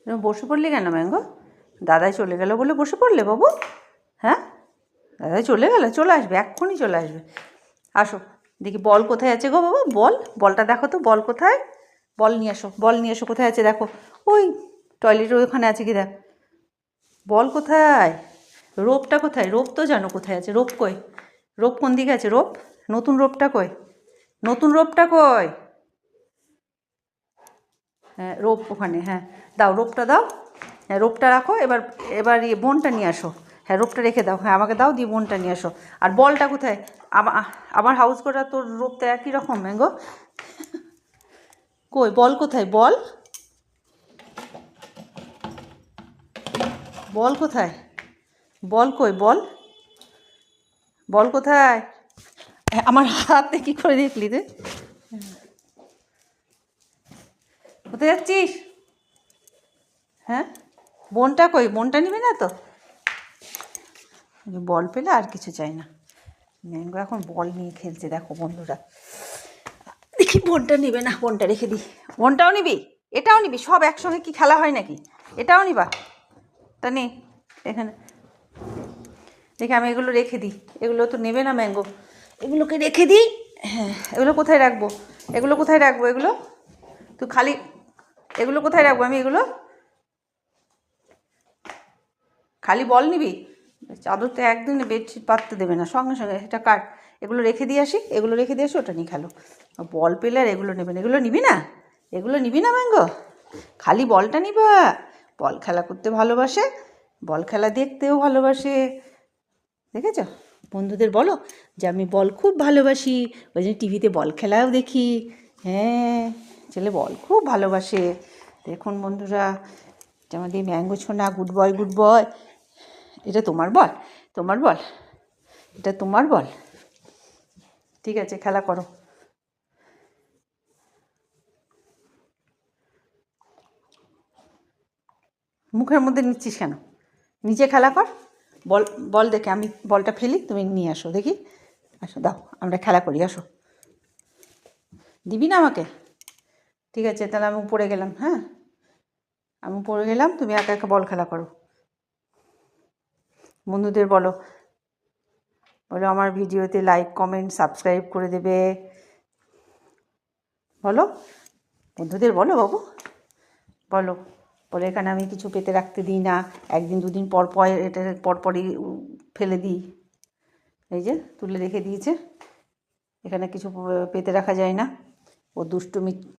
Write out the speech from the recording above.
তুমি বসে পড়লি কেন ম্যাঙ্গো? দাদাই চলে গেল বলে বসে পড়লে বাবু? হ্যাঁ, দাদাই চলে গেল? চলে আসবে, এক্ষুনি চলে আসবে। আসো দেখি বল কোথায় আছে গো বাবা, বলটা দেখো তো, বল কোথায়? বল নিয়ে এসো, বল নিয়ে এসো। কোথায় আছে দেখো, ওই টয়লেটের ওখানে আছে কি দেখ। বল কোথায়? রোপটা কোথায়? রোপ তো জানো কোথায় আছে, রোপ কই? রোপ কোন দিকে আছে? রোপ, নতুন রোপটা কই? নতুন রোপটা কই? হ্যাঁ রোপ ওখানে, হ্যাঁ দাও রোপটা দাও। হ্যাঁ রোপটা রাখো, এবার এবার বোনটা নিয়ে আসো। হ্যাঁ রোপটা রেখে দাও, হ্যাঁ আমাকে দাও, দিয়ে বোনটা নিয়ে আসো। আর বলটা কোথায়? আমার হাউস কোটা তোর রোপটা একই রকম ম্যাঙ্গো। কই বল কোথায়? বল, বল কোথায়? বল কই? বল, বল কোথায়? আমার হাতে কি করে দেখলি তুই? কোথায় যাচ্ছিস? হ্যাঁ বোনটা কই? বোনটা নিবি না তো? বল পেলে আর কিছু চাই না। ম্যাঙ্গো এখন বল নিয়ে খেলছে দেখো বন্ধুরা। দেখি বোনটা নিবে না, বোনটা রেখে দিই। বোনটাও নিবি, এটাও নিবি, সব একসঙ্গে কি খেলা হয় নাকি? এটাও নিবা? তা নে এখানে। দেখি আমি এগুলো রেখে দিই, এগুলো তো নেবে না ম্যাঙ্গো, এগুলোকে রেখে দিই। হ্যাঁ এগুলো কোথায় রাখবো? এগুলো কোথায় রাখবো? এগুলো তুই খালি, এগুলো কোথায় রাখবো আমি? এগুলো খালি বল নিবি? চাদর তো একদিনে বেডশিট পাততে দেবে না, সঙ্গে সঙ্গে এটা কাট। এগুলো রেখে দিয়ে আসি, এগুলো রেখে দিয়ে আসি, ওটা নিয়ে খেলো। বল পেলে আর এগুলো নেবে না, এগুলো নিবি না? এগুলো নিবি না ম্যাঙ্গো? খালি বলটা নিবা? বল খেলা করতে ভালোবাসে, বল খেলা দেখতেও ভালোবাসে, দেখেছ? বন্ধুদের বলো যে আমি বল খুব ভালোবাসি, ওই জন্য টিভিতে বল খেলাও দেখি। হ্যাঁ ছেলে বল খুব ভালোবাসে। দেখুন বন্ধুরা, এটা আমাদের ম্যাঙ্গো ছোনা, গুড বয় গুড বয়। এটা তোমার বল? তোমার বল? এটা তোমার বল? ঠিক আছে খেলা করো। মুখের মধ্যে নিচ্ছিস কেন? নিচে খেলা কর। বল, বল দেখে আমি বলটা ফেলি, তুমি নিয়ে আসো দেখি। আসো দাও, আমরা খেলা করি, আসো। দিবি না আমাকে? ঠিক আছে তাহলে আমি উপরে গেলাম। হ্যাঁ আমি উপরে গেলাম, তুমি একা একা বল খেলা করো। বন্ধুদের বলো, বলো আমার ভিডিওতে লাইক কমেন্ট সাবস্ক্রাইব করে দেবে। বলো বন্ধুদের বলো বাবু, বলো। বলে এখানে আমি কিছু পেতে রাখতে দিই না, একদিন দুদিন পর পর এটা পরপরই ফেলে দিই। এই যে তুলে রেখে দিয়েছে, এখানে কিছু পেতে রাখা যায় না। ও দুষ্টুমি